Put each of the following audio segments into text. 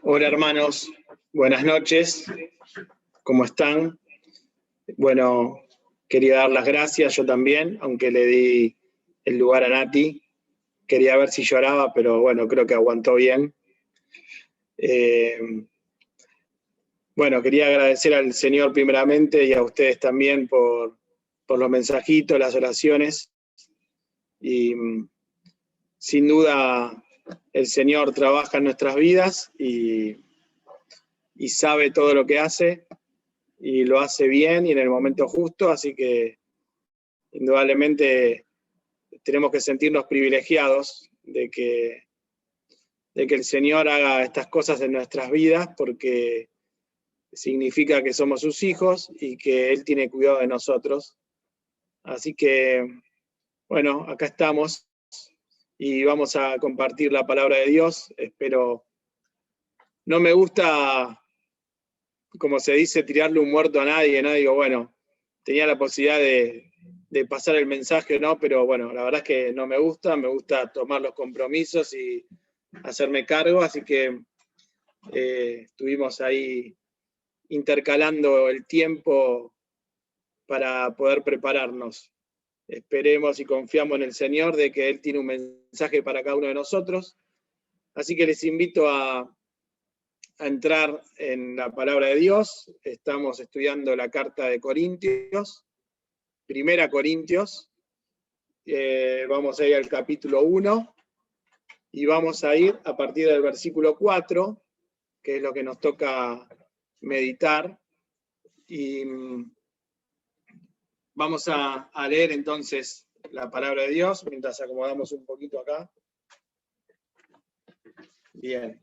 Hola hermanos, buenas noches, ¿cómo están? Bueno, quería dar las gracias yo también, aunque le di el lugar a Nati. Quería ver si lloraba, pero bueno, creo que aguantó bien. Bueno, quería agradecer al Señor primeramente y a ustedes también por los mensajitos, las oraciones. Y sin duda el Señor trabaja en nuestras vidas y sabe todo lo que hace. Y lo hace bien y en el momento justo, así que indudablemente tenemos que sentirnos privilegiados de que el Señor haga estas cosas en nuestras vidas, porque significa que somos sus hijos y que Él tiene cuidado de nosotros. Así que, bueno, acá estamos y vamos a compartir la palabra de Dios. Espero, no me gusta, como se dice, tirarle un muerto a nadie, ¿no? Digo, bueno, tenía la posibilidad de pasar el mensaje, ¿no? Pero bueno, la verdad es que no me gusta tomar los compromisos y hacerme cargo, así que estuvimos ahí intercalando el tiempo para poder prepararnos. Esperemos y confiamos en el Señor de que Él tiene un mensaje para cada uno de nosotros. Así que les invito a entrar en la palabra de Dios. Estamos estudiando la carta de Corintios, Primera Corintios. Vamos a ir al capítulo 1 y vamos a ir a partir del versículo 4, que es lo que nos toca meditar. Y vamos a leer entonces la palabra de Dios mientras acomodamos un poquito acá. Bien.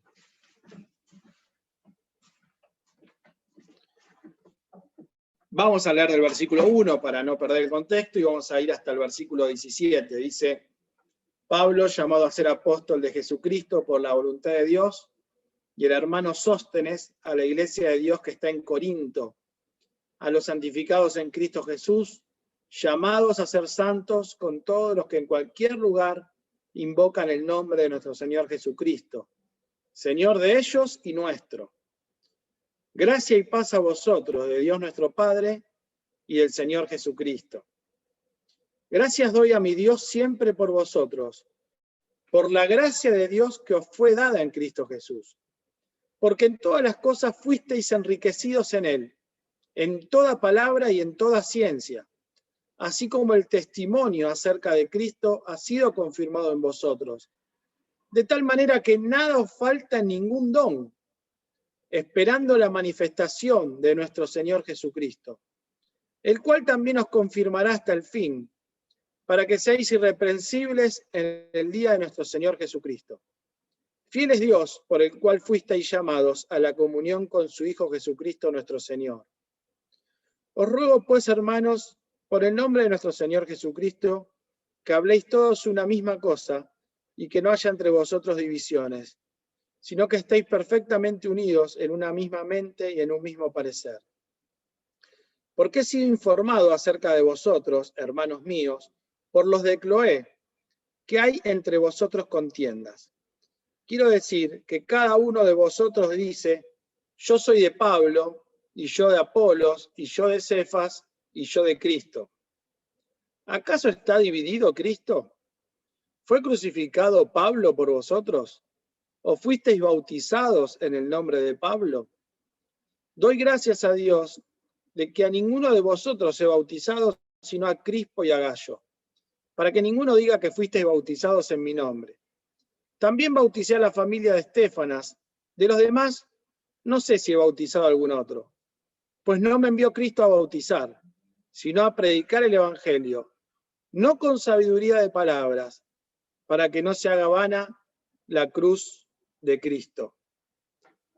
Vamos a leer del versículo 1 para no perder el contexto y vamos a ir hasta el versículo 17. Dice: Pablo, llamado a ser apóstol de Jesucristo por la voluntad de Dios, y el hermano Sóstenes, a la iglesia de Dios que está en Corinto, a los santificados en Cristo Jesús, llamados a ser santos con todos los que en cualquier lugar invocan el nombre de nuestro Señor Jesucristo, Señor de ellos y nuestro. Gracia y paz a vosotros, de Dios nuestro Padre y del Señor Jesucristo. Gracias doy a mi Dios siempre por vosotros, por la gracia de Dios que os fue dada en Cristo Jesús, porque en todas las cosas fuisteis enriquecidos en Él, en toda palabra y en toda ciencia, así como el testimonio acerca de Cristo ha sido confirmado en vosotros, de tal manera que nada os falta en ningún don, esperando la manifestación de nuestro Señor Jesucristo, el cual también os confirmará hasta el fin, para que seáis irreprensibles en el día de nuestro Señor Jesucristo. Fiel es Dios, por el cual fuisteis llamados a la comunión con su Hijo Jesucristo nuestro Señor. Os ruego pues, hermanos, por el nombre de nuestro Señor Jesucristo, que habléis todos una misma cosa y que no haya entre vosotros divisiones, sino que estéis perfectamente unidos en una misma mente y en un mismo parecer. Porque he sido informado acerca de vosotros, hermanos míos, por los de Cloé, que hay entre vosotros contiendas. Quiero decir que cada uno de vosotros dice: yo soy de Pablo, y yo de Apolos, y yo de Cefas, y yo de Cristo. ¿Acaso está dividido Cristo? ¿Fue crucificado Pablo por vosotros? ¿O fuisteis bautizados en el nombre de Pablo? Doy gracias a Dios de que a ninguno de vosotros he bautizado, sino a Crispo y a Gayo, para que ninguno diga que fuisteis bautizados en mi nombre. También bauticé a la familia de Estéfanas. De los demás, no sé si he bautizado a algún otro, pues no me envió Cristo a bautizar, sino a predicar el Evangelio, no con sabiduría de palabras, para que no se haga vana la cruz de Cristo.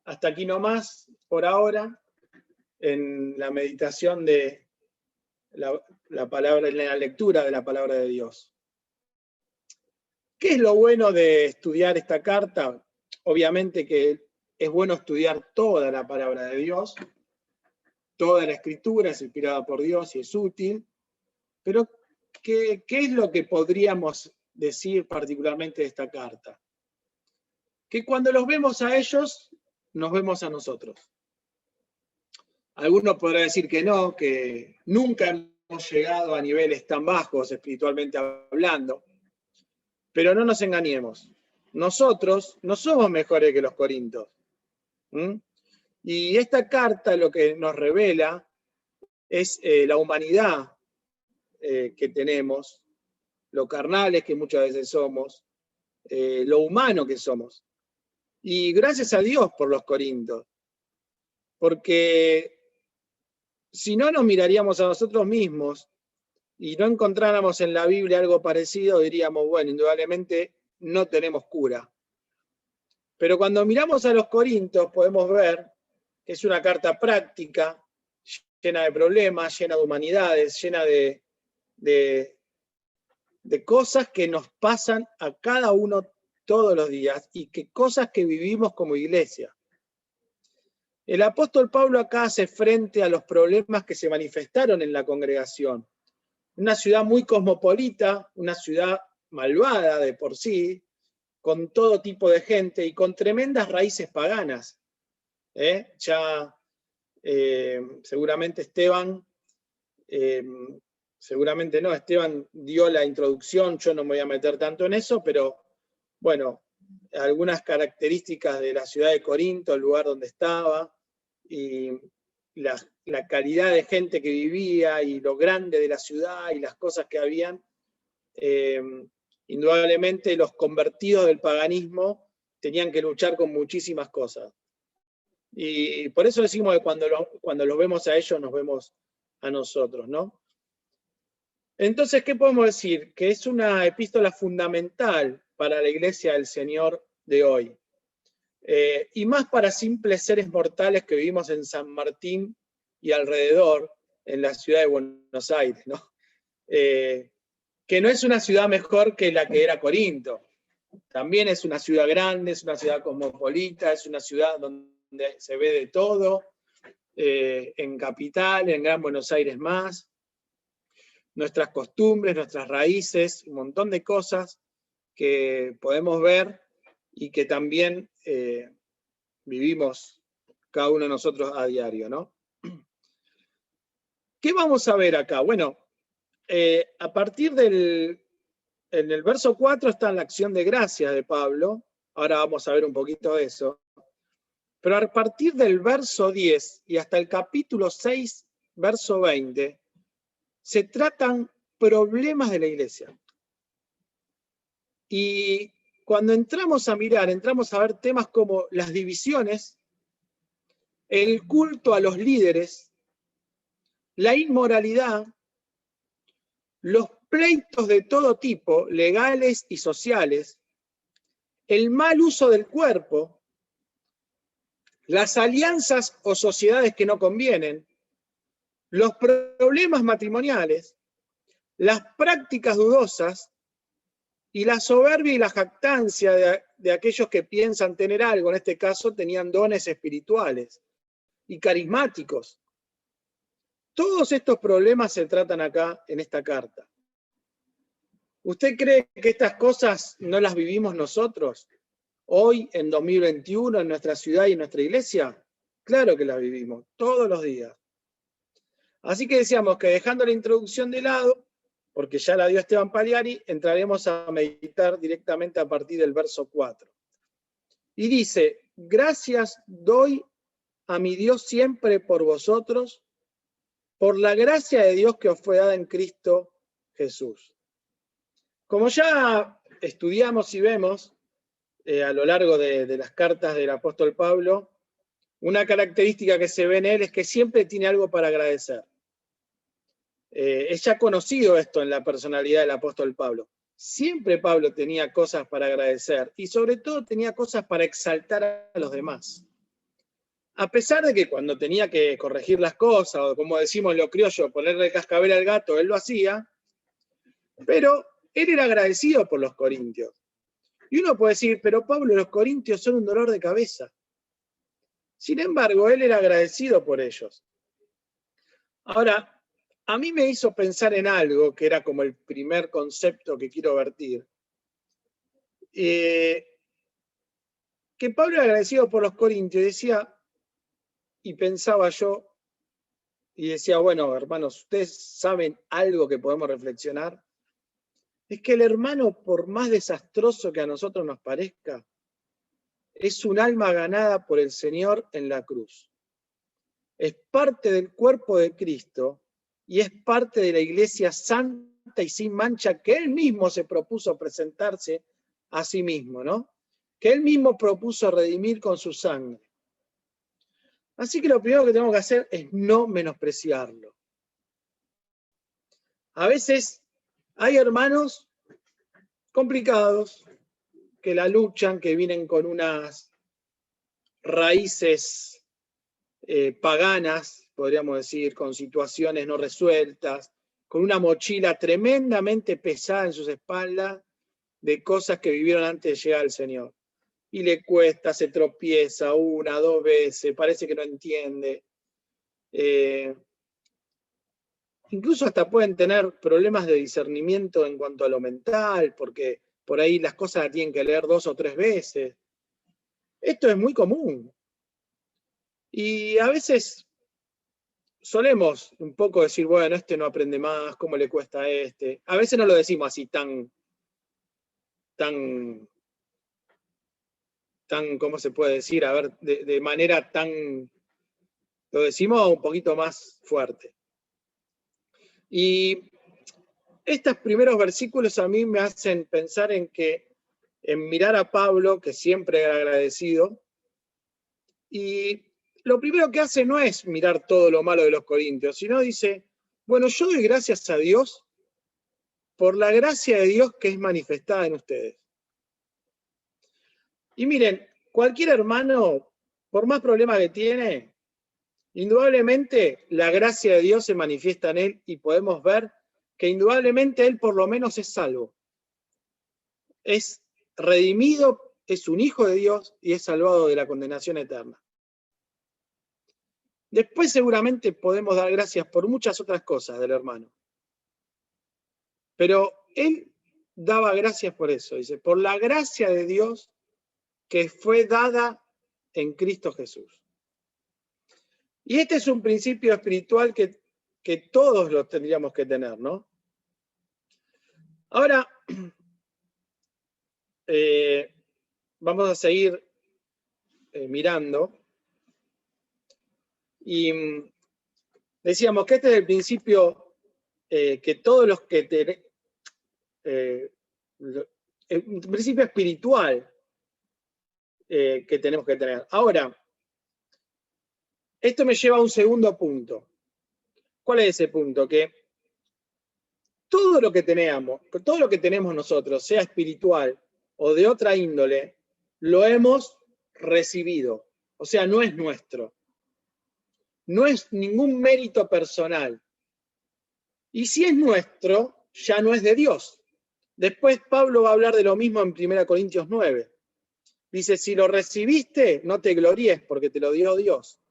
Hasta aquí nomás, por ahora, en la meditación de la palabra, en la lectura de la palabra de Dios. ¿Qué es lo bueno de estudiar esta carta? Obviamente que es bueno estudiar toda la palabra de Dios. Toda la escritura es inspirada por Dios y es útil. Pero, ¿qué es lo que podríamos decir particularmente de esta carta? Que cuando los vemos a ellos, nos vemos a nosotros. Algunos podrán decir que no, que nunca hemos llegado a niveles tan bajos espiritualmente hablando, pero no nos engañemos. Nosotros no somos mejores que los corintios. Y esta carta lo que nos revela es la humanidad que tenemos, lo carnales que muchas veces somos, lo humano que somos. Y gracias a Dios por los corintios, porque si no nos miraríamos a nosotros mismos y no encontráramos en la Biblia algo parecido, diríamos, bueno, indudablemente no tenemos cura. Pero cuando miramos a los corintios podemos ver que es una carta práctica, llena de problemas, llena de humanidades, llena de cosas que nos pasan a cada uno todos los días y que cosas que vivimos como iglesia. El apóstol Pablo acá hace frente a los problemas que se manifestaron en la congregación. Una ciudad muy cosmopolita, una ciudad malvada de por sí, con todo tipo de gente y con tremendas raíces paganas. Seguramente Esteban, Esteban dio la introducción, yo no me voy a meter tanto en eso, pero bueno, algunas características de la ciudad de Corinto, el lugar donde estaba, y la calidad de gente que vivía, y lo grande de la ciudad, y las cosas que habían. Indudablemente los convertidos del paganismo tenían que luchar con muchísimas cosas. Y por eso decimos que cuando los vemos a ellos, nos vemos a nosotros, ¿no? Entonces, ¿qué podemos decir? Que es una epístola fundamental para la iglesia del Señor de hoy. Y más para simples seres mortales que vivimos en San Martín y alrededor, en la ciudad de Buenos Aires, ¿no? Que no es una ciudad mejor que la que era Corinto. También es una ciudad grande, es una ciudad cosmopolita, es una ciudad donde se ve de todo, en Capital, en Gran Buenos Aires más. Nuestras costumbres, nuestras raíces, un montón de cosas que podemos ver y que también vivimos cada uno de nosotros a diario, ¿no? ¿Qué vamos a ver acá? Bueno, a partir en el verso 4 está la acción de gracias de Pablo, ahora vamos a ver un poquito de eso, pero a partir del verso 10 y hasta el capítulo 6, verso 20, se tratan problemas de la iglesia. Y cuando entramos a mirar, entramos a ver temas como las divisiones, el culto a los líderes, la inmoralidad, los pleitos de todo tipo, legales y sociales, el mal uso del cuerpo, las alianzas o sociedades que no convienen, los problemas matrimoniales, las prácticas dudosas y la soberbia y la jactancia de aquellos que piensan tener algo, en este caso tenían dones espirituales y carismáticos. Todos estos problemas se tratan acá en esta carta. ¿Usted cree que estas cosas no las vivimos nosotros hoy, en 2021, en nuestra ciudad y en nuestra iglesia? Claro que las vivimos, todos los días. Así que decíamos que dejando la introducción de lado, porque ya la dio Esteban Pagliari, entraremos a meditar directamente a partir del verso 4. Y dice, gracias doy a mi Dios siempre por vosotros, por la gracia de Dios que os fue dada en Cristo Jesús. Como ya estudiamos y vemos a lo largo de las cartas del apóstol Pablo, una característica que se ve en él es que siempre tiene algo para agradecer. Es ya conocido esto en la personalidad del apóstol Pablo. Siempre Pablo tenía cosas para agradecer y sobre todo tenía cosas para exaltar a los demás. A pesar de que cuando tenía que corregir las cosas, o como decimos en lo criollo, ponerle cascabel al gato, él lo hacía, pero él era agradecido por los corintios. Y uno puede decir, pero Pablo, los corintios son un dolor de cabeza. Sin embargo, él era agradecido por ellos. Ahora, a mí me hizo pensar en algo que era como el primer concepto que quiero vertir. que Pablo era agradecido por los corintios, decía, y pensaba yo, y decía, bueno, hermanos, ¿ustedes saben algo que podemos reflexionar? Es que el hermano, por más desastroso que a nosotros nos parezca, es un alma ganada por el Señor en la cruz. Es parte del cuerpo de Cristo y es parte de la iglesia santa y sin mancha que él mismo se propuso presentarse a sí mismo, ¿no? Que él mismo propuso redimir con su sangre. Así que lo primero que tenemos que hacer es no menospreciarlo. A veces hay hermanos complicados que la luchan, que vienen con unas raíces paganas, podríamos decir, con situaciones no resueltas, con una mochila tremendamente pesada en sus espaldas de cosas que vivieron antes de llegar al Señor. Y le cuesta, se tropieza una, dos veces, parece que no entiende. Incluso hasta pueden tener problemas de discernimiento en cuanto a lo mental, porque por ahí las cosas las tienen que leer 2 o 3 veces. Esto es muy común. Y a veces solemos un poco decir, bueno, este no aprende más, ¿cómo le cuesta a este? A veces no lo decimos así tan, ¿cómo se puede decir? A ver, de manera tan, lo decimos un poquito más fuerte. Y estos primeros versículos a mí me hacen pensar en mirar a Pablo, que siempre era agradecido, y lo primero que hace no es mirar todo lo malo de los corintios, sino dice, bueno, yo doy gracias a Dios por la gracia de Dios que es manifestada en ustedes. Y miren, cualquier hermano, por más problemas que tiene, indudablemente la gracia de Dios se manifiesta en él y podemos ver que indudablemente él por lo menos es salvo. Es redimido, es un hijo de Dios y es salvado de la condenación eterna. Después seguramente podemos dar gracias por muchas otras cosas del hermano. Pero él daba gracias por eso, dice, por la gracia de Dios que fue dada en Cristo Jesús. Y este es un principio espiritual que todos lo tendríamos que tener, ¿no? Ahora, vamos a seguir mirando. Y decíamos que este es el principio que todos los que tenemos, un principio espiritual que tenemos que tener. Ahora, esto me lleva a un segundo punto. ¿Cuál es ese punto? Que todo lo que tenemos nosotros, sea espiritual o de otra índole, lo hemos recibido. O sea, no es nuestro. No es ningún mérito personal. Y si es nuestro, ya no es de Dios. Después Pablo va a hablar de lo mismo en 1 Corintios 9. Dice, si lo recibiste, no te gloríes porque te lo dio Dios.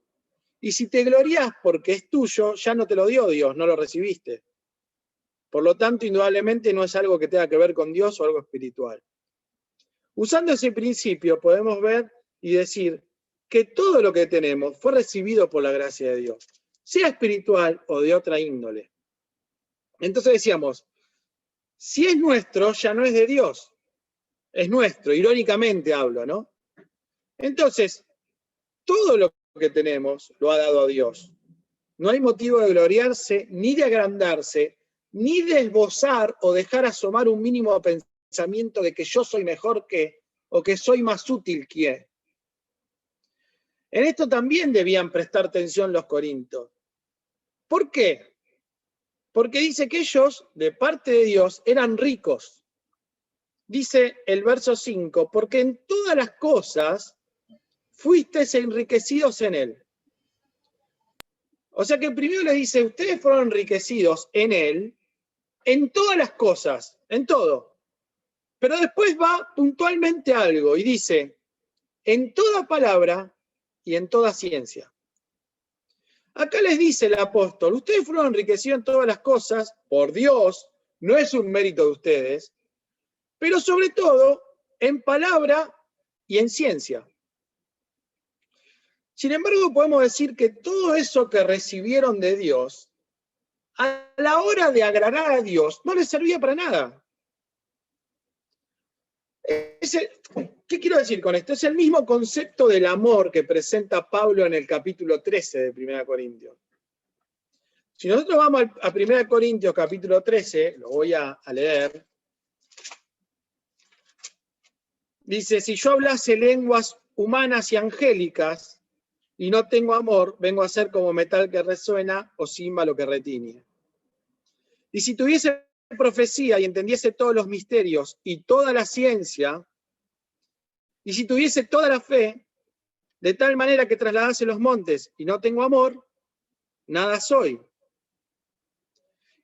Y si te glorías porque es tuyo, ya no te lo dio Dios, no lo recibiste. Por lo tanto, indudablemente no es algo que tenga que ver con Dios o algo espiritual. Usando ese principio podemos ver y decir que todo lo que tenemos fue recibido por la gracia de Dios, sea espiritual o de otra índole. Entonces decíamos, si es nuestro, ya no es de Dios, es nuestro, irónicamente hablo, ¿no? Entonces, todo lo que tenemos lo ha dado a Dios. No hay motivo de gloriarse, ni de agrandarse, ni de esbozar o dejar asomar un mínimo pensamiento de que yo soy mejor que, o que soy más útil que. En esto también debían prestar atención los corintios. ¿Por qué? Porque dice que ellos, de parte de Dios, eran ricos. Dice el verso 5, porque en todas las cosas fuisteis enriquecidos en él. O sea que primero le dice, ustedes fueron enriquecidos en él, en todas las cosas, en todo. Pero después va puntualmente a algo y dice, en toda palabra y en toda ciencia. Acá les dice el apóstol, ustedes fueron enriquecidos en todas las cosas por Dios, no es un mérito de ustedes, pero sobre todo en palabra y en ciencia. Sin embargo, podemos decir que todo eso que recibieron de Dios, a la hora de agradar a Dios, no les servía para nada. ¿Qué quiero decir con esto? Es el mismo concepto del amor que presenta Pablo en el capítulo 13 de 1 Corintios. Si nosotros vamos a 1 Corintios capítulo 13, lo voy a leer. Dice, si yo hablase lenguas humanas y angélicas y no tengo amor, vengo a ser como metal que resuena o címbalo que retiñe. Y si tuviese profecía y entendiese todos los misterios y toda la ciencia, y si tuviese toda la fe, de tal manera que trasladase los montes y no tengo amor, nada soy.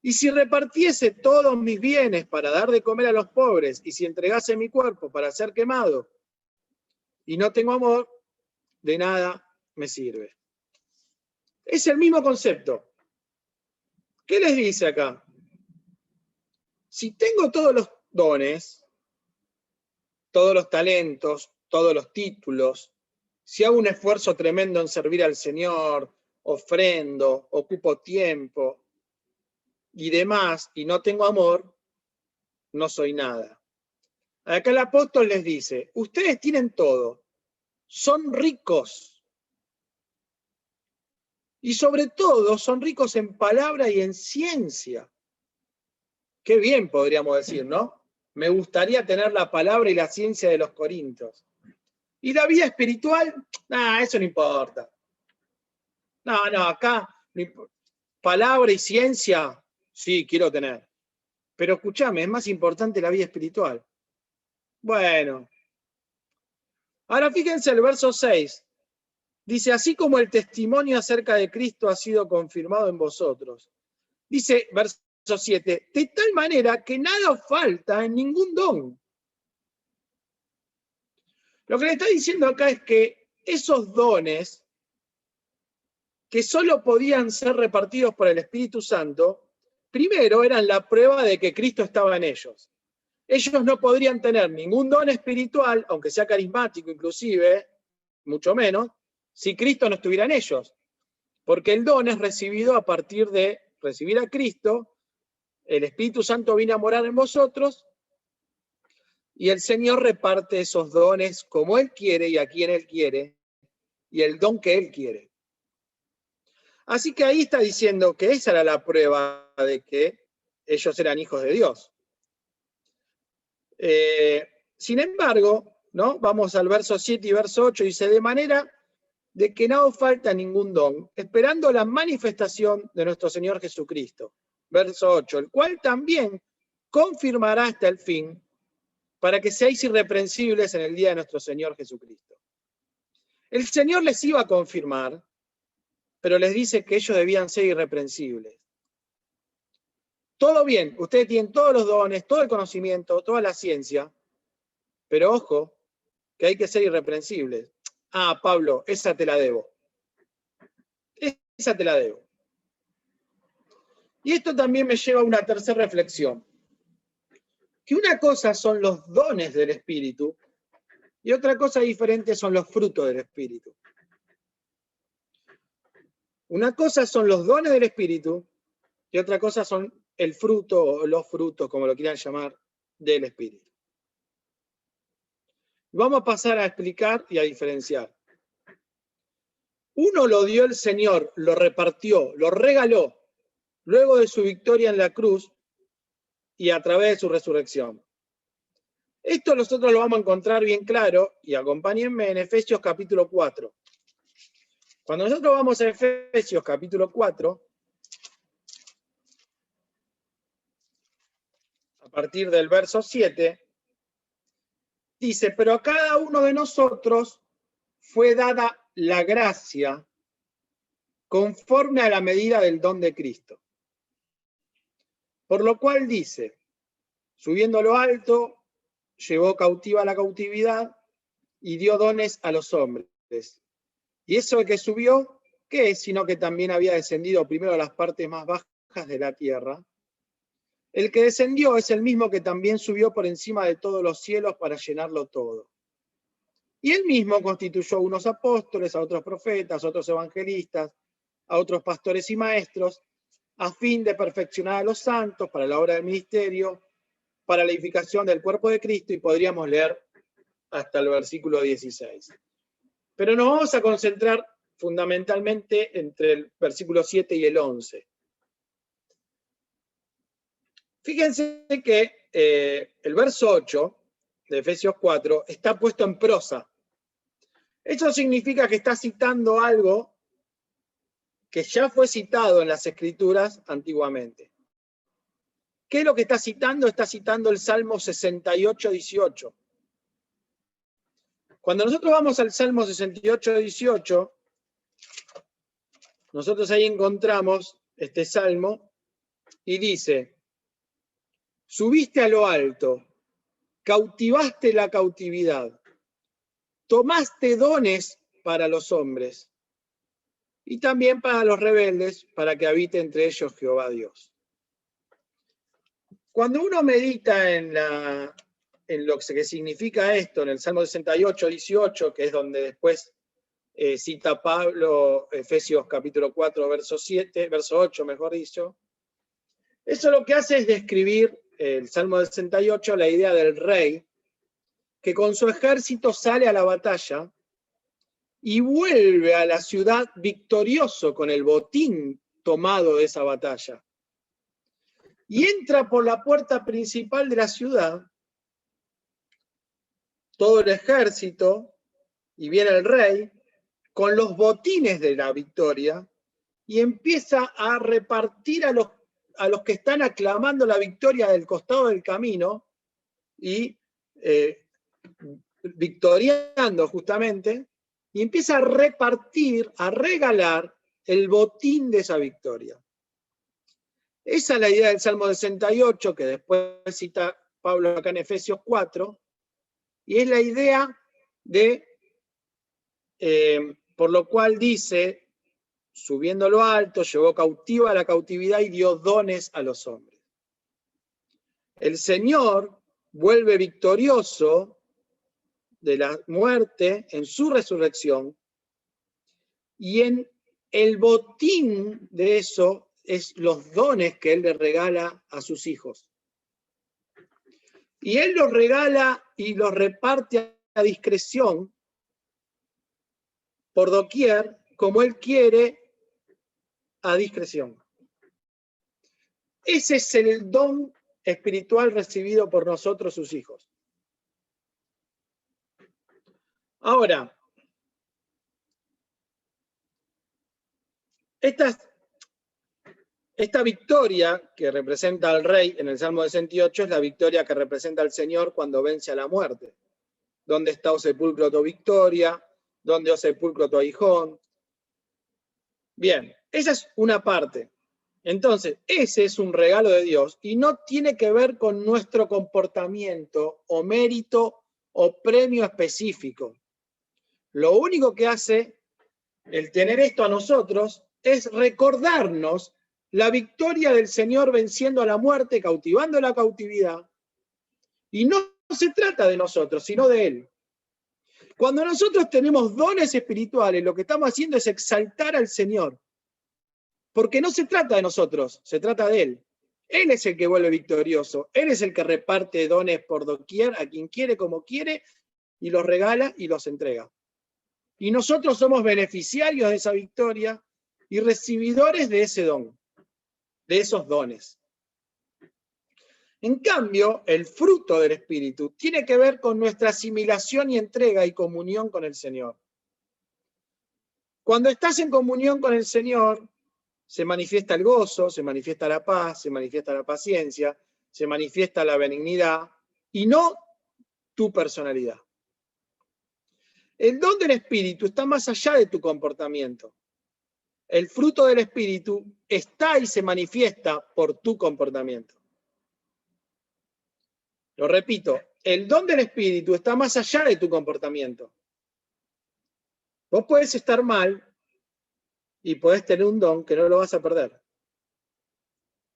Y si repartiese todos mis bienes para dar de comer a los pobres, y si entregase mi cuerpo para ser quemado, y no tengo amor, de nada me sirve. Es el mismo concepto. ¿Qué les dice acá? Si tengo todos los dones, todos los talentos, todos los títulos, si hago un esfuerzo tremendo en servir al Señor, ofrendo, ocupo tiempo y demás, y no tengo amor, no soy nada. Acá el apóstol les dice, ustedes tienen todo, son ricos, y sobre todo son ricos en palabra y en ciencia. Qué bien podríamos decir, ¿no? Me gustaría tener la palabra y la ciencia de los corintios. ¿Y la vida espiritual? Eso no importa. No, acá palabra y ciencia, sí, quiero tener. Pero escúchame, es más importante la vida espiritual. Bueno. Ahora fíjense el verso 6. Dice, así como el testimonio acerca de Cristo ha sido confirmado en vosotros. Dice, verso 7, de tal manera que nada os falta en ningún don. Lo que le está diciendo acá es que esos dones que solo podían ser repartidos por el Espíritu Santo, primero eran la prueba de que Cristo estaba en ellos. Ellos no podrían tener ningún don espiritual, aunque sea carismático inclusive, mucho menos, si Cristo no estuviera en ellos. Porque el don es recibido a partir de recibir a Cristo, el Espíritu Santo viene a morar en vosotros, y el Señor reparte esos dones como Él quiere y a quien Él quiere, y el don que Él quiere. Así que ahí está diciendo que esa era la prueba de que ellos eran hijos de Dios. Sin embargo, ¿no? Vamos al verso 7 y verso 8, dice, de manera de que no os falta ningún don, esperando la manifestación de nuestro Señor Jesucristo. Verso 8, el cual también confirmará hasta el fin, para que seáis irreprensibles en el día de nuestro Señor Jesucristo. El Señor les iba a confirmar, pero les dice que ellos debían ser irreprensibles. Todo bien, ustedes tienen todos los dones, todo el conocimiento, toda la ciencia, pero ojo, que hay que ser irreprensibles. Pablo, esa te la debo. Esa te la debo. Y esto también me lleva a una tercera reflexión. Que una cosa son los dones del Espíritu y otra cosa diferente son los frutos del Espíritu. Una cosa son los dones del Espíritu y otra cosa son el fruto o los frutos, como lo quieran llamar, del Espíritu. Vamos a pasar a explicar y a diferenciar. Uno lo dio el Señor, lo repartió, lo regaló, luego de su victoria en la cruz y a través de su resurrección. Esto nosotros lo vamos a encontrar bien claro, y acompáñenme en Efesios capítulo 4. Cuando nosotros vamos a Efesios capítulo 4, a partir del verso 7, dice, pero a cada uno de nosotros fue dada la gracia conforme a la medida del don de Cristo. Por lo cual dice, subiendo a lo alto, llevó cautiva la cautividad y dio dones a los hombres. Y eso que subió, ¿qué es? Sino que también había descendido primero a las partes más bajas de la tierra. El que descendió es el mismo que también subió por encima de todos los cielos para llenarlo todo. Y él mismo constituyó unos apóstoles, a otros profetas, a otros evangelistas, a otros pastores y maestros, a fin de perfeccionar a los santos para la obra del ministerio, para la edificación del cuerpo de Cristo, y podríamos leer hasta el versículo 16. Pero nos vamos a concentrar fundamentalmente entre el versículo 7 y el 11. Fíjense que el verso 8 de Efesios 4 está puesto en prosa. Eso significa que está citando algo que ya fue citado en las Escrituras antiguamente. ¿Qué es lo que está citando? Está citando el Salmo 68, 18. Cuando nosotros vamos al Salmo 68, 18, nosotros ahí encontramos este salmo y dice: subiste a lo alto, cautivaste la cautividad, tomaste dones para los hombres y también para los rebeldes, para que habite entre ellos Jehová Dios. Cuando uno medita en lo que significa esto, en el Salmo 68, 18, que es donde después cita Pablo, Efesios capítulo 4, verso 8, mejor dicho, eso lo que hace es describir el Salmo 68, la idea del rey, que con su ejército sale a la batalla y vuelve a la ciudad victorioso con el botín tomado de esa batalla. Y entra por la puerta principal de la ciudad, todo el ejército, y viene el rey, con los botines de la victoria, y empieza a repartir a los que están aclamando la victoria del costado del camino, y victoriando justamente, y empieza a repartir, a regalar el botín de esa victoria. Esa es la idea del Salmo 68, que después cita Pablo acá en Efesios 4, y es la idea de, por lo cual dice, subiendo lo alto, llevó cautiva la cautividad y dio dones a los hombres. El Señor vuelve victorioso de la muerte en su resurrección, y en el botín de eso es los dones que Él le regala a sus hijos. Y Él los regala y los reparte a discreción por doquier, como Él quiere, a discreción. Ese es el don espiritual recibido por nosotros, sus hijos. Ahora, esta victoria que representa al rey en el Salmo 68 es la victoria que representa al Señor cuando vence a la muerte. ¿Dónde está, oh sepulcro, tu victoria? ¿Dónde, oh sepulcro, tu aguijón? Bien, esa es una parte. Entonces, ese es un regalo de Dios y no tiene que ver con nuestro comportamiento o mérito o premio específico. Lo único que hace el tener esto a nosotros es recordarnos la victoria del Señor venciendo a la muerte, cautivando la cautividad. Y no se trata de nosotros, sino de Él. Cuando nosotros tenemos dones espirituales, lo que estamos haciendo es exaltar al Señor. Porque no se trata de nosotros, se trata de Él. Él es el que vuelve victorioso. Él es el que reparte dones por doquier, a quien quiere, como quiere, y los regala y los entrega. Y nosotros somos beneficiarios de esa victoria y recibidores de ese don, de esos dones. En cambio, el fruto del Espíritu tiene que ver con nuestra asimilación y entrega y comunión con el Señor. Cuando estás en comunión con el Señor, se manifiesta el gozo, se manifiesta la paz, se manifiesta la paciencia, se manifiesta la benignidad y no tu personalidad. El don del Espíritu está más allá de tu comportamiento. El fruto del Espíritu está y se manifiesta por tu comportamiento. Lo repito, el don del Espíritu está más allá de tu comportamiento. Vos podés estar mal y podés tener un don que no lo vas a perder.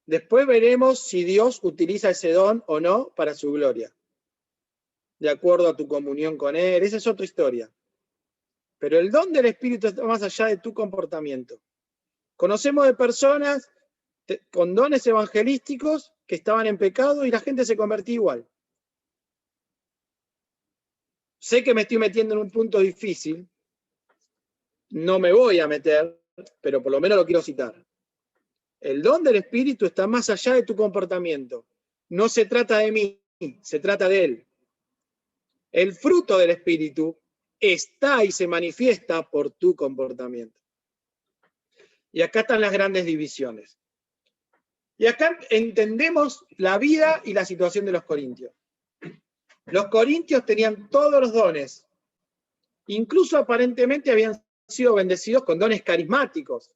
Después veremos si Dios utiliza ese don o no para su gloria. de acuerdo a tu comunión con Él. Esa es otra historia. Pero el don del Espíritu está más allá de tu comportamiento. Conocemos de personas con dones evangelísticos que estaban en pecado y la gente se convertía igual. Sé que me estoy metiendo en un punto difícil, no me voy a meter, pero por lo menos lo quiero citar. El don del Espíritu está más allá de tu comportamiento. No se trata de mí, se trata de Él. El fruto del Espíritu está y se manifiesta por tu comportamiento. Y acá están las grandes divisiones. Y acá entendemos la vida y la situación de los corintios. Los corintios tenían todos los dones. Incluso aparentemente habían sido bendecidos con dones carismáticos.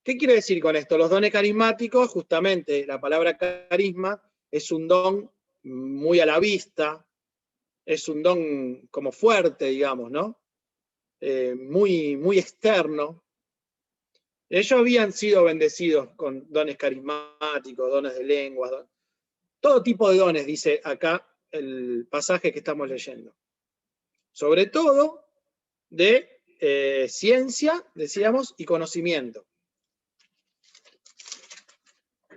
¿Qué quiere decir con esto? Los dones carismáticos, justamente la palabra carisma es un don muy a la vista, es un don como fuerte, digamos, ¿no? Muy externo. Ellos habían sido bendecidos con dones carismáticos, dones de lenguas, todo tipo de dones, dice acá el pasaje que estamos leyendo. Sobre todo de ciencia, decíamos, y conocimiento.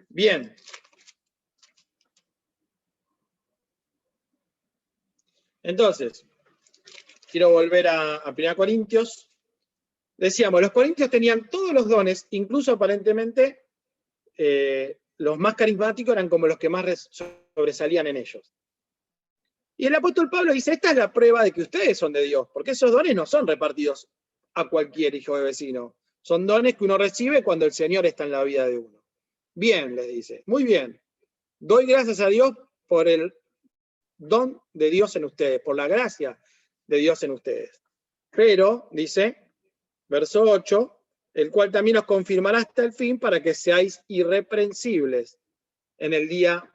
Bien. Entonces, quiero volver a 1 Corintios. Decíamos, los corintios tenían todos los dones, incluso aparentemente los más carismáticos eran como los que más sobresalían en ellos. Y el apóstol Pablo dice, esta es la prueba de que ustedes son de Dios, porque esos dones no son repartidos a cualquier hijo de vecino. Son dones que uno recibe cuando el Señor está en la vida de uno. Bien, les dice, muy bien. Doy gracias a Dios por el don de Dios en ustedes, por la gracia de Dios en ustedes. Pero, dice, verso 8, el cual también os confirmará hasta el fin para que seáis irreprensibles en el día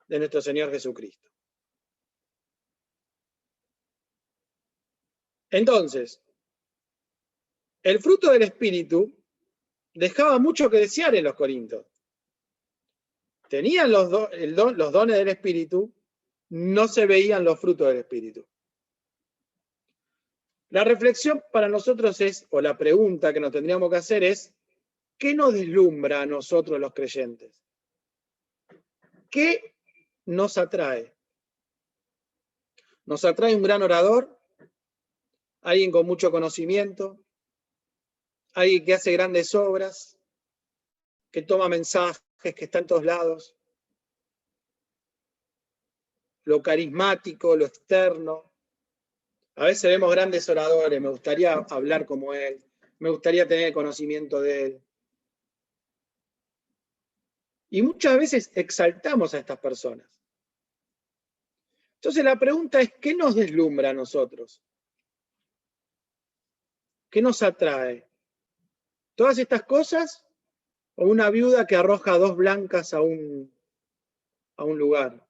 de nuestro Señor Jesucristo. Entonces, el fruto del Espíritu dejaba mucho que desear en los corintios. Tenían los dones del Espíritu, no se veían los frutos del Espíritu. La reflexión para nosotros es, o la pregunta que nos tendríamos que hacer es, ¿qué nos deslumbra a nosotros los creyentes? ¿Qué nos atrae? ¿Nos atrae un gran orador? ¿Alguien con mucho conocimiento? ¿Alguien que hace grandes obras? ¿Que toma mensajes, que está en todos lados? Lo carismático, lo externo. A veces vemos grandes oradores, me gustaría hablar como él, me gustaría tener conocimiento de él. Y muchas veces exaltamos a estas personas. Entonces la pregunta es, ¿qué nos deslumbra a nosotros? ¿Qué nos atrae? ¿Todas estas cosas o una viuda que arroja 2 blancas a un lugar?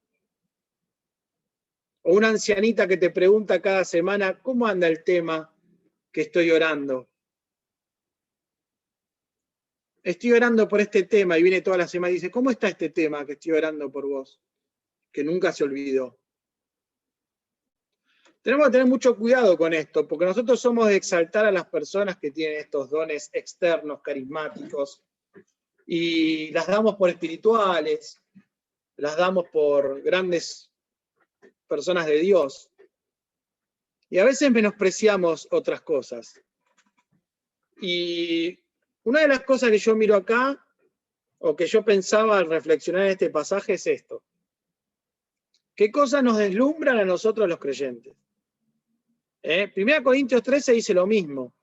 O una ancianita que te pregunta cada semana, ¿cómo anda el tema que estoy orando? Estoy orando por este tema, y viene toda la semana y dice, ¿cómo está este tema que estoy orando por vos? Que nunca se olvidó. Tenemos que tener mucho cuidado con esto, porque nosotros somos de exaltar a las personas que tienen estos dones externos, carismáticos, y las damos por espirituales, las damos por grandes personas de Dios, y a veces menospreciamos otras cosas. Y una de las cosas que yo miro acá, o que yo pensaba al reflexionar en este pasaje, es esto. ¿Qué cosas nos deslumbran a nosotros los creyentes? 1 Corintios 13 dice lo mismo.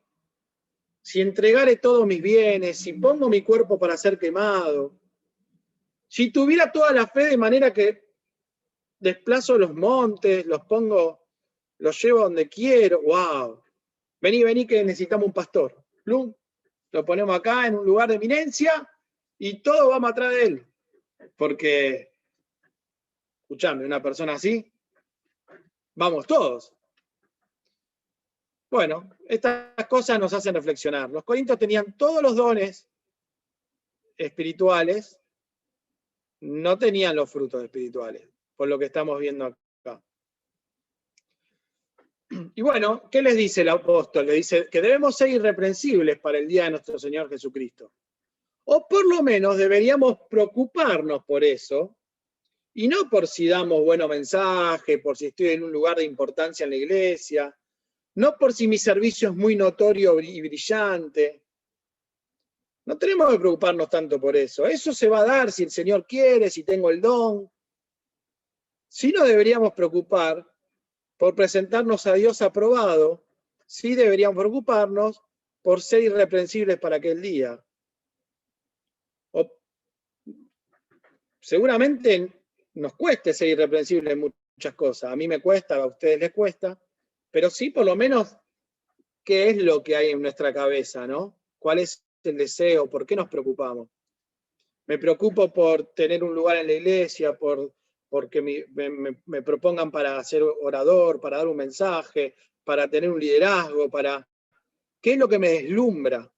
Si entregare todos mis bienes, si pongo mi cuerpo para ser quemado, si tuviera toda la fe de manera que desplazo los montes, los llevo donde quiero, wow. Vení que necesitamos un pastor. Plum, lo ponemos acá en un lugar de eminencia y todos vamos atrás de él. Porque, escuchame, una persona así, vamos todos. Bueno, estas cosas nos hacen reflexionar. Los corintios tenían todos los dones espirituales, no tenían los frutos espirituales, por lo que estamos viendo acá. Y bueno, ¿qué les dice el apóstol? Le dice que debemos ser irreprensibles para el día de nuestro Señor Jesucristo. O por lo menos deberíamos preocuparnos por eso, y no por si damos buenos mensajes, por si estoy en un lugar de importancia en la iglesia, no por si mi servicio es muy notorio y brillante. No tenemos que preocuparnos tanto por eso. Eso se va a dar si el Señor quiere, si tengo el don. Sí nos deberíamos preocupar por presentarnos a Dios aprobado. Sí deberíamos preocuparnos por ser irreprensibles para aquel día. Seguramente nos cueste ser irreprensibles en muchas cosas. A mí me cuesta, a ustedes les cuesta, pero sí por lo menos qué es lo que hay en nuestra cabeza, ¿no? ¿Cuál es el deseo? ¿Por qué nos preocupamos? Me preocupo por tener un lugar en la iglesia, porque me propongan para ser orador, para dar un mensaje, para tener un liderazgo, ¿qué es lo que me deslumbra?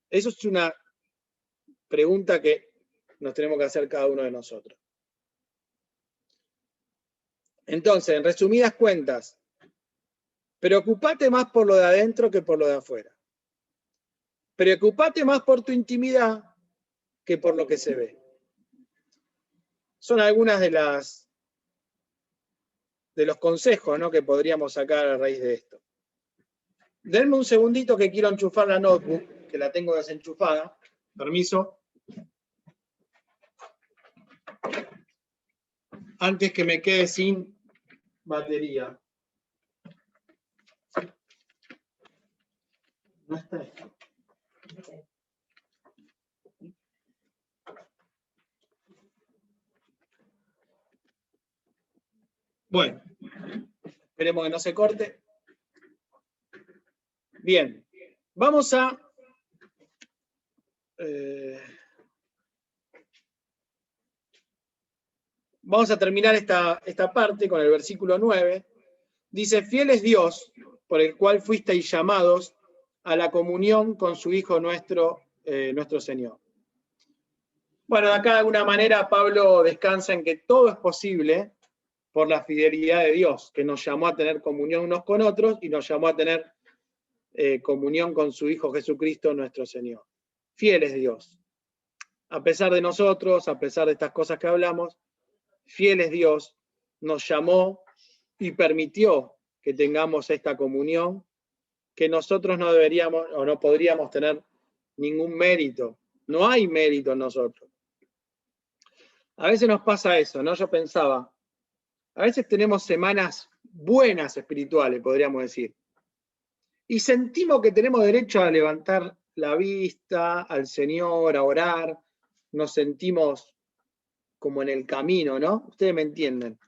Eso es una pregunta que nos tenemos que hacer cada uno de nosotros. Entonces, en resumidas cuentas, preocupate más por lo de adentro que por lo de afuera. Preocupate más por tu intimidad que por lo que se ve. Son algunas de los consejos, ¿no?, que podríamos sacar a raíz de esto. Denme un segundito que quiero enchufar la notebook, que la tengo desenchufada. Permiso. Antes que me quede sin batería. No está esto. Bueno, esperemos que no se corte. Bien, vamos a terminar esta parte con el versículo 9. Dice, fiel es Dios, por el cual fuisteis llamados a la comunión con su Hijo nuestro Señor. Bueno, acá de alguna manera Pablo descansa en que todo es posible por la fidelidad de Dios, que nos llamó a tener comunión unos con otros y nos llamó a tener comunión con su Hijo Jesucristo nuestro Señor. Fiel es Dios. A pesar de nosotros, a pesar de estas cosas que hablamos, fiel es Dios, nos llamó y permitió que tengamos esta comunión, que nosotros no deberíamos o no podríamos tener ningún mérito. No hay mérito en nosotros. A veces nos pasa eso, ¿no? Yo pensaba, a veces tenemos semanas buenas espirituales, podríamos decir, y sentimos que tenemos derecho a levantar la vista al Señor, a orar, nos sentimos como en el camino, ¿no? Ustedes me entienden.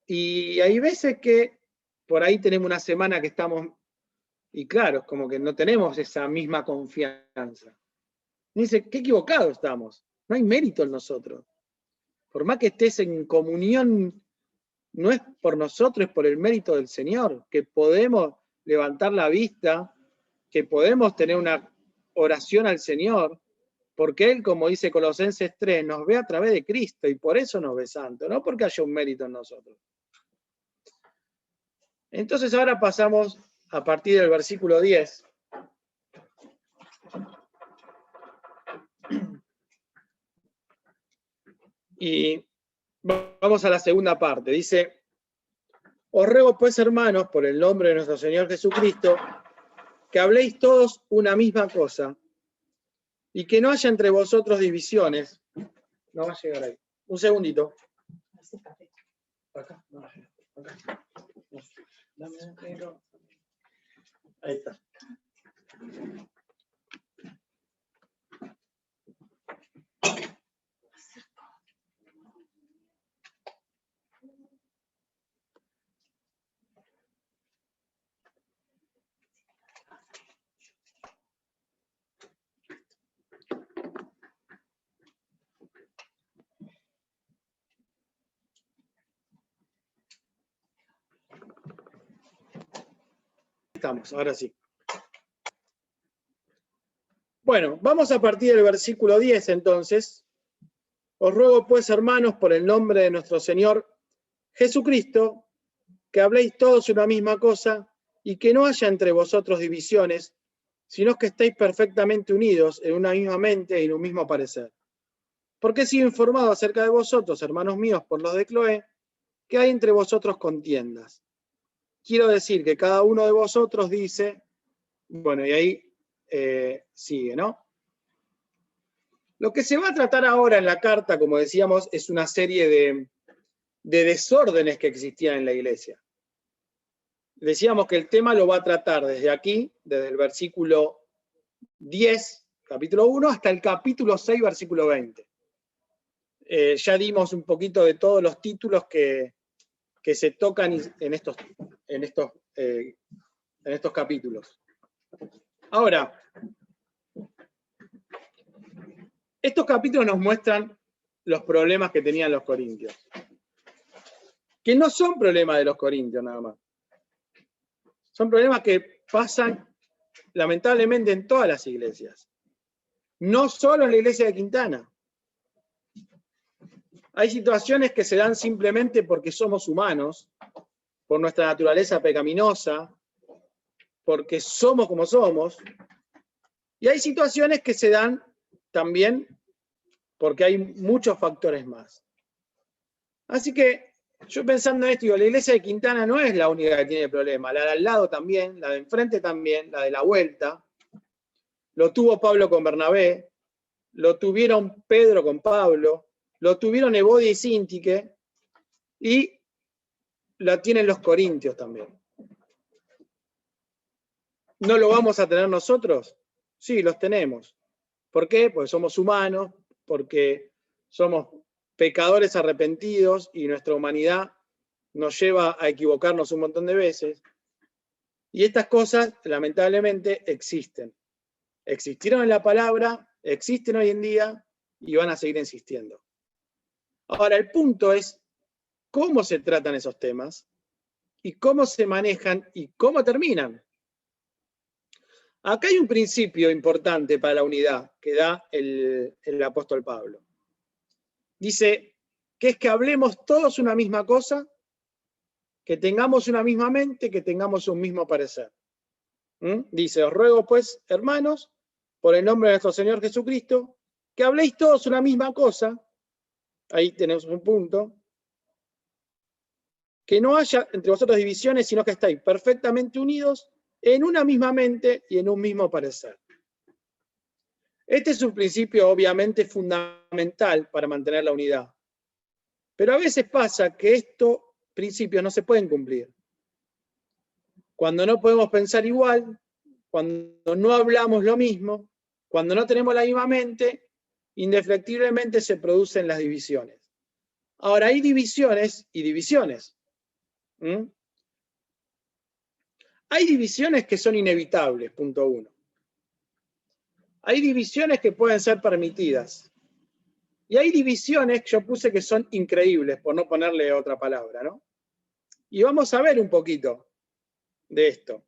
Y hay veces que por ahí tenemos una semana que estamos, y claro, como que no tenemos esa misma confianza. Y dice, qué equivocados estamos, no hay mérito en nosotros. Por más que estés en comunión, no es por nosotros, es por el mérito del Señor, que podemos levantar la vista, que podemos tener una oración al Señor, porque Él, como dice Colosenses 3, nos ve a través de Cristo y por eso nos ve santo, no porque haya un mérito en nosotros. Entonces ahora pasamos a partir del versículo 10. Y vamos a la segunda parte. Dice, os ruego pues, hermanos, por el nombre de nuestro Señor Jesucristo, que habléis todos una misma cosa, y que no haya entre vosotros divisiones. No va a llegar ahí. Un segundito. Acá. No, acá. Dame un negro. Ahí está. Estamos, ahora sí. Bueno, vamos a partir del versículo 10 entonces. Os ruego pues, hermanos, por el nombre de nuestro Señor Jesucristo, que habléis todos una misma cosa y que no haya entre vosotros divisiones, sino que estéis perfectamente unidos en una misma mente y en un mismo parecer. Porque he sido informado acerca de vosotros, hermanos míos, por los de Cloé, que hay entre vosotros contiendas. Quiero decir que cada uno de vosotros dice, bueno, y ahí sigue, ¿no? Lo que se va a tratar ahora en la carta, como decíamos, es una serie de desórdenes que existían en la iglesia. Decíamos que el tema lo va a tratar desde aquí, desde el versículo 10, capítulo 1, hasta el capítulo 6, versículo 20. Ya dimos un poquito de todos los títulos que se tocan en estos capítulos. Ahora, estos capítulos nos muestran los problemas que tenían los corintios. Que no son problemas de los corintios nada más. Son problemas que pasan lamentablemente en todas las iglesias. No solo en la iglesia de Quintana. Hay situaciones que se dan simplemente porque somos humanos, por nuestra naturaleza pecaminosa, porque somos como somos. Y hay situaciones que se dan también porque hay muchos factores más. Así que yo pensando en esto, digo, la iglesia de Quintana no es la única que tiene problema, la de al lado también, la de enfrente también, la de la vuelta. Lo tuvo Pablo con Bernabé, lo tuvieron Pedro con Pablo, lo tuvieron Evodia y Síntique, y la tienen los corintios también. ¿No lo vamos a tener nosotros? Sí, los tenemos. ¿Por qué? Porque somos humanos, porque somos pecadores arrepentidos y nuestra humanidad nos lleva a equivocarnos un montón de veces. Y estas cosas, lamentablemente, existen. Existieron en la palabra, existen hoy en día y van a seguir existiendo. Ahora, el punto es cómo se tratan esos temas y cómo se manejan y cómo terminan. Acá hay un principio importante para la unidad que da el apóstol Pablo. Dice que es que hablemos todos una misma cosa, que tengamos una misma mente, que tengamos un mismo parecer. Dice, os ruego pues, hermanos, por el nombre de nuestro Señor Jesucristo, que habléis todos una misma cosa, ahí tenemos un punto, que no haya entre vosotros divisiones, sino que estáis perfectamente unidos en una misma mente y en un mismo parecer. Este es un principio obviamente fundamental para mantener la unidad. Pero a veces pasa que estos principios no se pueden cumplir. Cuando no podemos pensar igual, cuando no hablamos lo mismo, cuando no tenemos la misma mente, indefectiblemente se producen las divisiones. Ahora, hay divisiones y divisiones. Hay divisiones que son inevitables, punto 1. Hay divisiones que pueden ser permitidas. Y hay divisiones que yo puse que son increíbles, por no ponerle otra palabra, ¿no? Y vamos a ver un poquito de esto.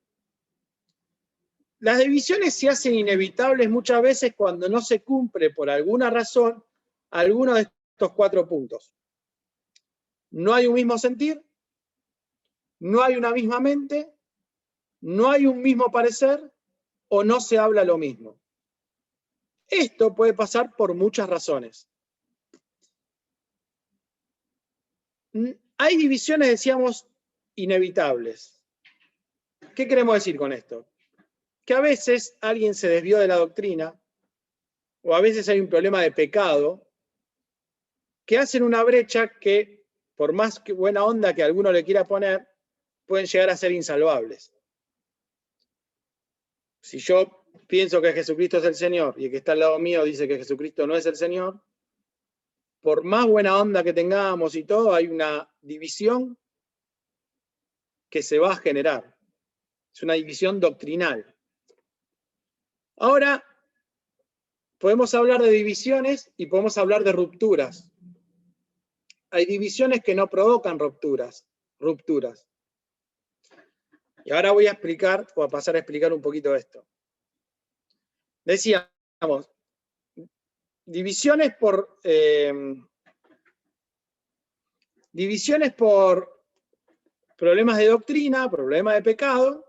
Las divisiones se hacen inevitables muchas veces cuando no se cumple por alguna razón alguno de estos 4 puntos. No hay un mismo sentir, no hay una misma mente, no hay un mismo parecer o no se habla lo mismo. Esto puede pasar por muchas razones. Hay divisiones, decíamos, inevitables. ¿Qué queremos decir con esto? Que a veces alguien se desvió de la doctrina, o a veces hay un problema de pecado, que hacen una brecha que, por más que buena onda que alguno le quiera poner, pueden llegar a ser insalvables. Si yo pienso que Jesucristo es el Señor y el que está al lado mío dice que Jesucristo no es el Señor, por más buena onda que tengamos y todo, hay una división que se va a generar. Es una división doctrinal. Ahora, podemos hablar de divisiones y podemos hablar de rupturas. Hay divisiones que no provocan rupturas. Y ahora voy a explicar, o a pasar a explicar un poquito esto. Decíamos, divisiones por problemas de doctrina, problemas de pecado,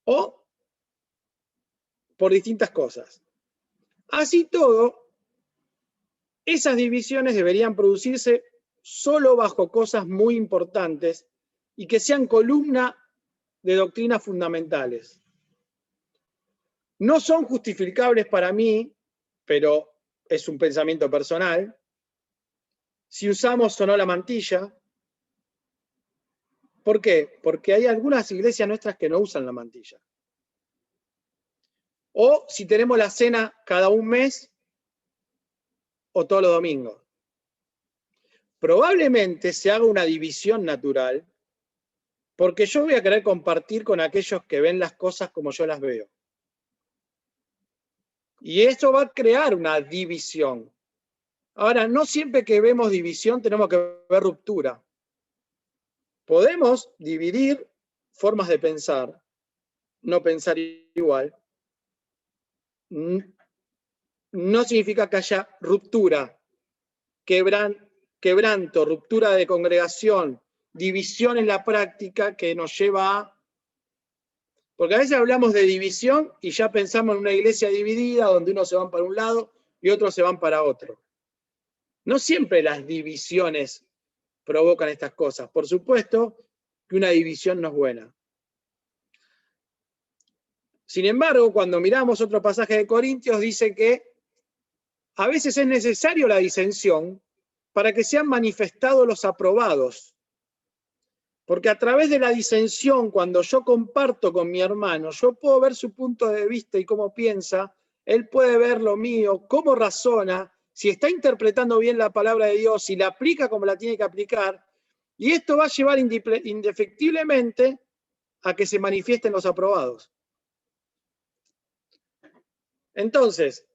o por distintas cosas. Así todo, esas divisiones deberían producirse solo bajo cosas muy importantes y que sean columna de doctrinas fundamentales. No son justificables para mí, pero es un pensamiento personal, si usamos o no la mantilla. ¿Por qué? Porque hay algunas iglesias nuestras que no usan la mantilla. O si tenemos la cena cada un mes o todos los domingos. Probablemente se haga una división natural porque yo voy a querer compartir con aquellos que ven las cosas como yo las veo. Y eso va a crear una división. Ahora, no siempre que vemos división tenemos que ver ruptura. Podemos dividir formas de pensar, no pensar igual. No significa que haya ruptura, quebranto, ruptura de congregación, división en la práctica que nos lleva a... Porque a veces hablamos de división y ya pensamos en una iglesia dividida donde unos se van para un lado y otros se van para otro. No siempre las divisiones provocan estas cosas. Por supuesto que una división no es buena. Sin embargo, cuando miramos otro pasaje de Corintios, dice que a veces es necesario la disensión para que sean manifestados los aprobados. Porque a través de la disensión, cuando yo comparto con mi hermano, yo puedo ver su punto de vista y cómo piensa, él puede ver lo mío, cómo razona, si está interpretando bien la palabra de Dios, si la aplica como la tiene que aplicar, y esto va a llevar indefectiblemente a que se manifiesten los aprobados. Entonces,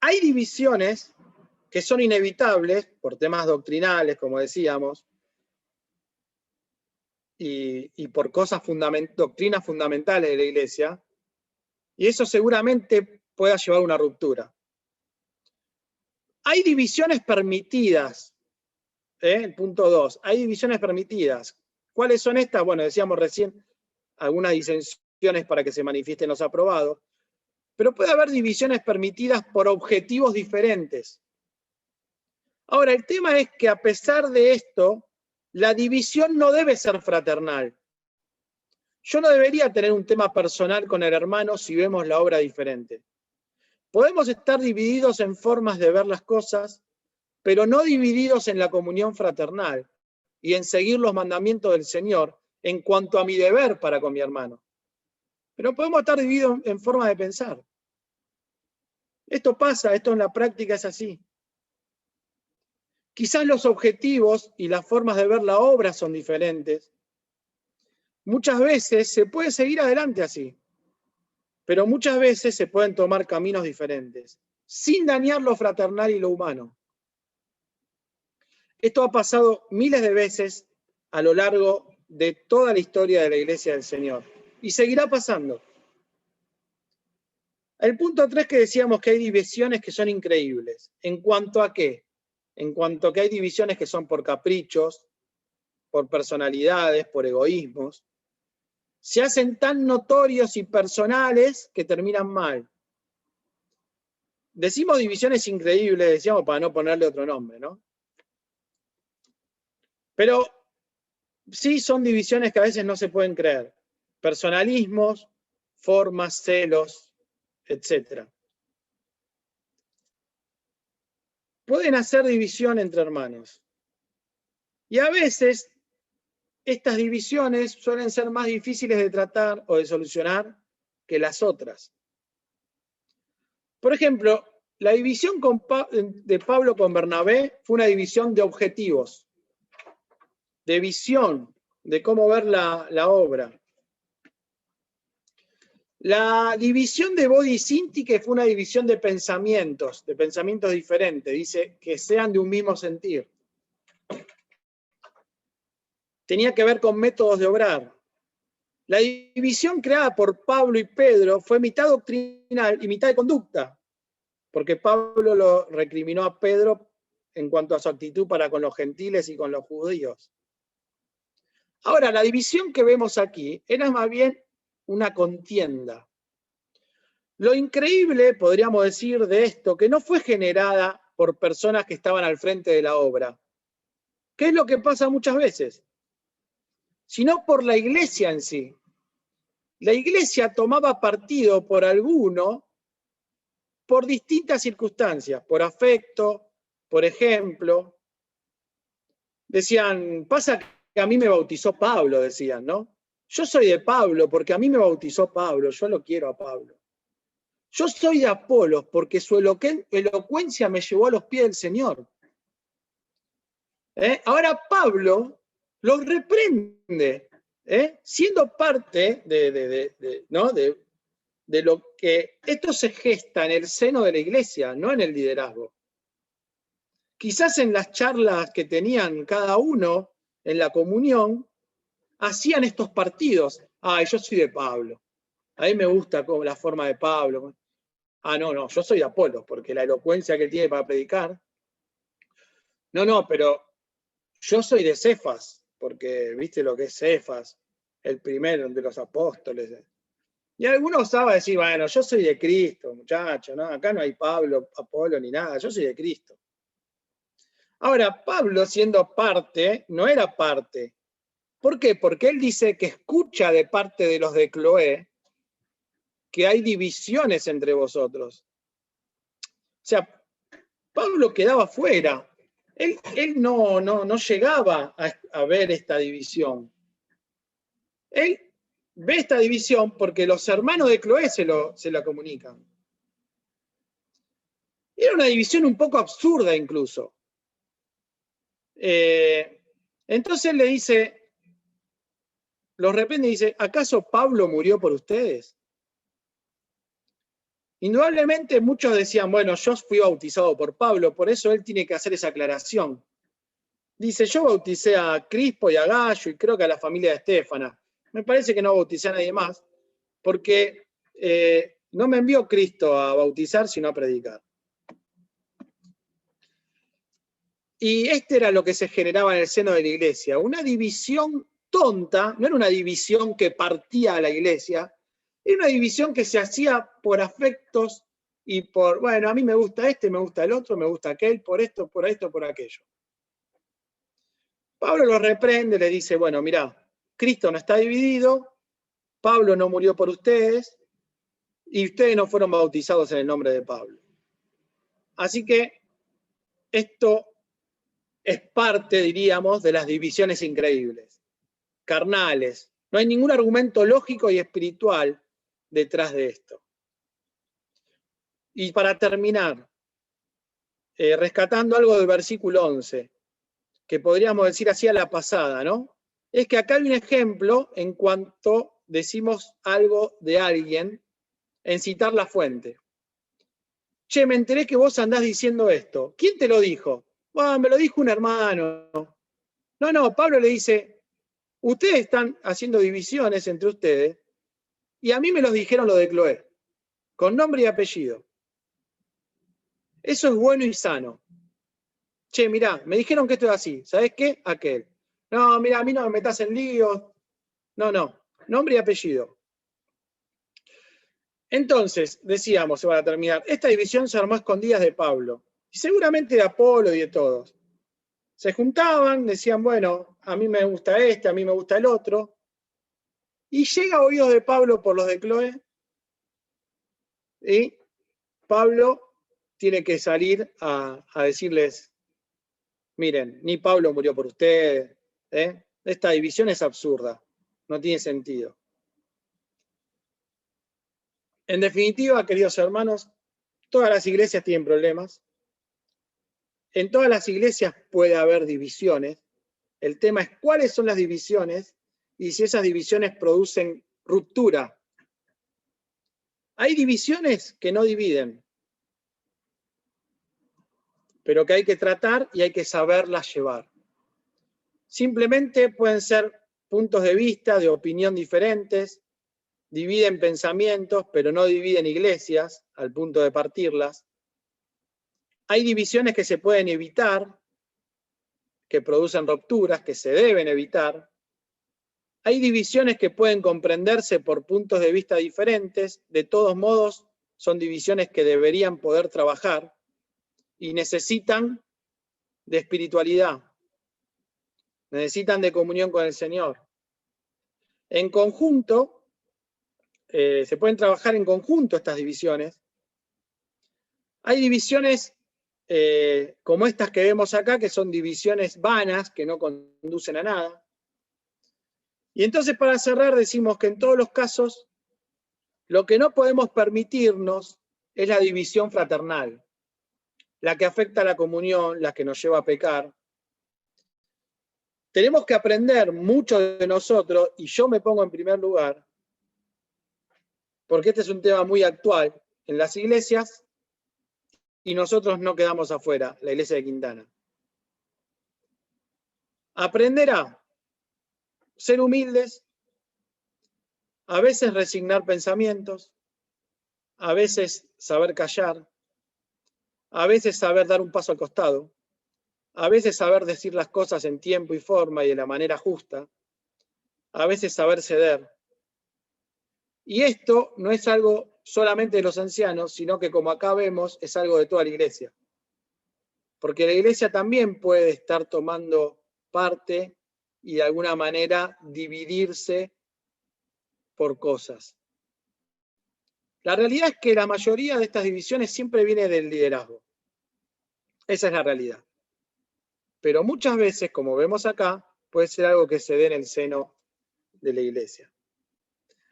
hay divisiones que son inevitables por temas doctrinales, como decíamos, y por cosas doctrinas fundamentales de la iglesia, y eso seguramente pueda llevar a una ruptura. Hay divisiones permitidas, el punto 2, hay divisiones permitidas. ¿Cuáles son estas? Bueno, decíamos recién, algunas disensiones para que se manifiesten los aprobados, pero puede haber divisiones permitidas por objetivos diferentes. Ahora, el tema es que a pesar de esto, la división no debe ser fraternal. Yo no debería tener un tema personal con el hermano si vemos la obra diferente. Podemos estar divididos en formas de ver las cosas, pero no divididos en la comunión fraternal y en seguir los mandamientos del Señor en cuanto a mi deber para con mi hermano. Pero podemos estar divididos en formas de pensar. Esto pasa, esto en la práctica es así. Quizás los objetivos y las formas de ver la obra son diferentes. Muchas veces se puede seguir adelante así, pero muchas veces se pueden tomar caminos diferentes, sin dañar lo fraternal y lo humano. Esto ha pasado miles de veces a lo largo de toda la historia de la Iglesia del Señor, y seguirá pasando. El punto 3 que decíamos que hay divisiones que son increíbles. ¿En cuanto a qué? En cuanto a que hay divisiones que son por caprichos, por personalidades, por egoísmos. Se hacen tan notorios y personales que terminan mal. Decimos divisiones increíbles, decíamos para no ponerle otro nombre, ¿no? Pero sí son divisiones que a veces no se pueden creer. Personalismos, formas, celos, etc. Pueden hacer división entre hermanos. Y a veces estas divisiones suelen ser más difíciles de tratar o de solucionar que las otras. Por ejemplo, la división de Pablo con Bernabé fue una división de objetivos, de visión, de cómo ver la obra. La división de Bodi y Sintique fue una división de pensamientos diferentes, dice que sean de un mismo sentir. Tenía que ver con métodos de obrar. La división creada por Pablo y Pedro fue mitad doctrinal y mitad de conducta, porque Pablo lo recriminó a Pedro en cuanto a su actitud para con los gentiles y con los judíos. Ahora, la división que vemos aquí era más bien una contienda. Lo increíble, podríamos decir, de esto, que no fue generada por personas que estaban al frente de la obra, que es lo que pasa muchas veces, sino por la iglesia en sí. La iglesia tomaba partido por alguno por distintas circunstancias, por afecto, por ejemplo. Decían, pasa que a mí me bautizó Pablo, decían, ¿no? Yo soy de Pablo porque a mí me bautizó Pablo, yo lo quiero a Pablo. Yo soy de Apolos porque su elocuencia me llevó a los pies del Señor. Ahora Pablo los reprende, siendo parte ¿no? de lo que esto se gesta en el seno de la iglesia, no en el liderazgo. Quizás en las charlas que tenían cada uno en la comunión, hacían estos partidos. Yo soy de Pablo. A mí me gusta la forma de Pablo. No, yo soy de Apolos, porque la elocuencia que él tiene para predicar. No, pero yo soy de Cefas, porque viste lo que es Cefas, el primero de los apóstoles. Y algunos osaban decir, bueno, yo soy de Cristo, muchachos, ¿no? Acá no hay Pablo, Apolo ni nada, yo soy de Cristo. Ahora, Pablo, siendo parte, no era parte. ¿Por qué? Porque él dice que escucha de parte de los de Cloé que hay divisiones entre vosotros. O sea, Pablo quedaba fuera. Él no llegaba a ver esta división. Él ve esta división porque los hermanos de Cloé se la comunican. Era una división un poco absurda incluso. Entonces él le dice, los reprende y dice, ¿acaso Pablo murió por ustedes? Indudablemente muchos decían, bueno, yo fui bautizado por Pablo, por eso él tiene que hacer esa aclaración. Dice, yo bauticé a Crispo y a Gallo y creo que a la familia de Estéfana. Me parece que no bauticé a nadie más, porque no me envió Cristo a bautizar, sino a predicar. Y este era lo que se generaba en el seno de la iglesia, una división tonta, no era una división que partía a la iglesia, era una división que se hacía por afectos y por, bueno, a mí me gusta este, me gusta el otro, me gusta aquel, por esto, por aquello. Pablo lo reprende, le dice, bueno, mirá, Cristo no está dividido, Pablo no murió por ustedes, y ustedes no fueron bautizados en el nombre de Pablo. Así que esto es parte, diríamos, de las divisiones increíbles, carnales. No hay ningún argumento lógico y espiritual detrás de esto. Y para terminar, rescatando algo del versículo 11, que podríamos decir así a la pasada, ¿no? Es que acá hay un ejemplo en cuanto decimos algo de alguien en citar la fuente. Che, me enteré que vos andás diciendo esto. ¿Quién te lo dijo? Bueno, me lo dijo un hermano. No, Pablo le dice, ustedes están haciendo divisiones entre ustedes y a mí me los dijeron los de Cloé, con nombre y apellido. Eso es bueno y sano. Che, mirá, me dijeron que esto es así. ¿Sabés qué? Aquel. No, mirá, a mí no me metas en líos. No, nombre y apellido. Entonces, decíamos, para terminar, esta división se armó a escondidas de Pablo, y seguramente de Apolo y de todos. Se juntaban, decían, bueno, a mí me gusta este, a mí me gusta el otro, y llega a oídos de Pablo por los de Cloé, y Pablo tiene que salir a decirles, miren, ni Pablo murió por ustedes, esta división es absurda, no tiene sentido. En definitiva, queridos hermanos, todas las iglesias tienen problemas. En todas las iglesias puede haber divisiones. El tema es cuáles son las divisiones y si esas divisiones producen ruptura. Hay divisiones que no dividen, pero que hay que tratar y hay que saberlas llevar. Simplemente pueden ser puntos de vista, de opinión diferentes, dividen pensamientos, pero no dividen iglesias al punto de partirlas. Hay divisiones que se pueden evitar, que producen rupturas, que se deben evitar. Hay divisiones que pueden comprenderse por puntos de vista diferentes, de todos modos son divisiones que deberían poder trabajar y necesitan de espiritualidad, necesitan de comunión con el Señor. En conjunto, se pueden trabajar en conjunto estas divisiones. Hay divisiones como estas que vemos acá, que son divisiones vanas, que no conducen a nada. Y entonces, para cerrar, decimos que en todos los casos, lo que no podemos permitirnos es la división fraternal, la que afecta a la comunión, la que nos lleva a pecar. Tenemos que aprender mucho de nosotros, y yo me pongo en primer lugar, porque este es un tema muy actual en las iglesias, y nosotros no quedamos afuera, la iglesia de Quintana. Aprender a ser humildes, a veces resignar pensamientos, a veces saber callar, a veces saber dar un paso al costado, a veces saber decir las cosas en tiempo y forma y de la manera justa, a veces saber ceder. Y esto no es algo solamente de los ancianos, sino que, como acá vemos, es algo de toda la iglesia. Porque la iglesia también puede estar tomando parte y de alguna manera dividirse por cosas. La realidad es que la mayoría de estas divisiones siempre viene del liderazgo. Esa es la realidad. Pero muchas veces, como vemos acá, puede ser algo que se dé en el seno de la iglesia.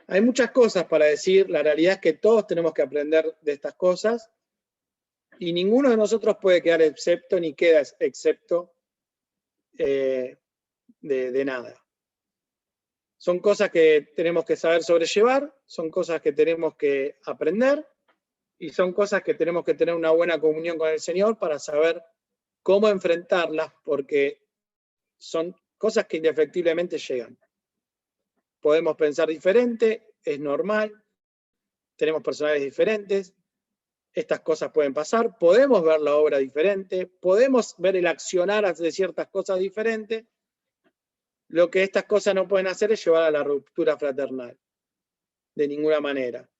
Hay muchas cosas para decir, la realidad es que todos tenemos que aprender de estas cosas y ninguno de nosotros puede quedar excepto ni queda excepto de nada. Son cosas que tenemos que saber sobrellevar, son cosas que tenemos que aprender y son cosas que tenemos que tener una buena comunión con el Señor para saber cómo enfrentarlas, porque son cosas que indefectiblemente llegan. Podemos pensar diferente, es normal, tenemos personalidades diferentes, estas cosas pueden pasar, podemos ver la obra diferente, podemos ver el accionar de ciertas cosas diferentes. Lo que estas cosas no pueden hacer es llevar a la ruptura fraternal, de ninguna manera.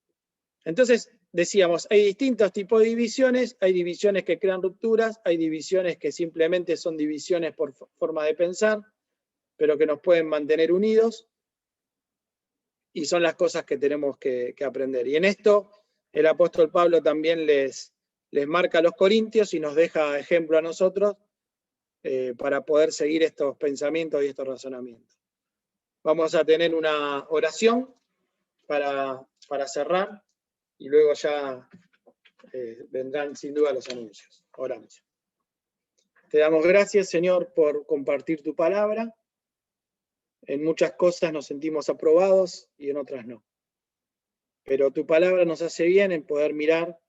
Entonces, decíamos, hay distintos tipos de divisiones, hay divisiones que crean rupturas, hay divisiones que simplemente son divisiones por forma de pensar, pero que nos pueden mantener unidos, y son las cosas que tenemos que aprender. Y en esto, el apóstol Pablo también les marca a los corintios y nos deja ejemplo a nosotros para poder seguir estos pensamientos y estos razonamientos. Vamos a tener una oración para cerrar y luego ya vendrán sin duda los anuncios. Oramos. Te damos gracias, Señor, por compartir tu palabra. En muchas cosas nos sentimos aprobados y en otras no. Pero tu palabra nos hace bien en poder mirar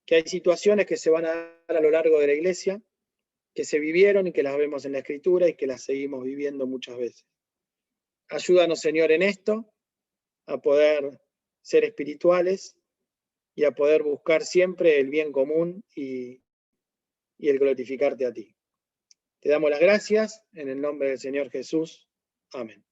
que hay situaciones que se van a dar a lo largo de la iglesia, que se vivieron y que las vemos en la Escritura y que las seguimos viviendo muchas veces. Ayúdanos, Señor, en esto, a poder ser espirituales y a poder buscar siempre el bien común y el glorificarte a ti. Te damos las gracias en el nombre del Señor Jesús. Amén.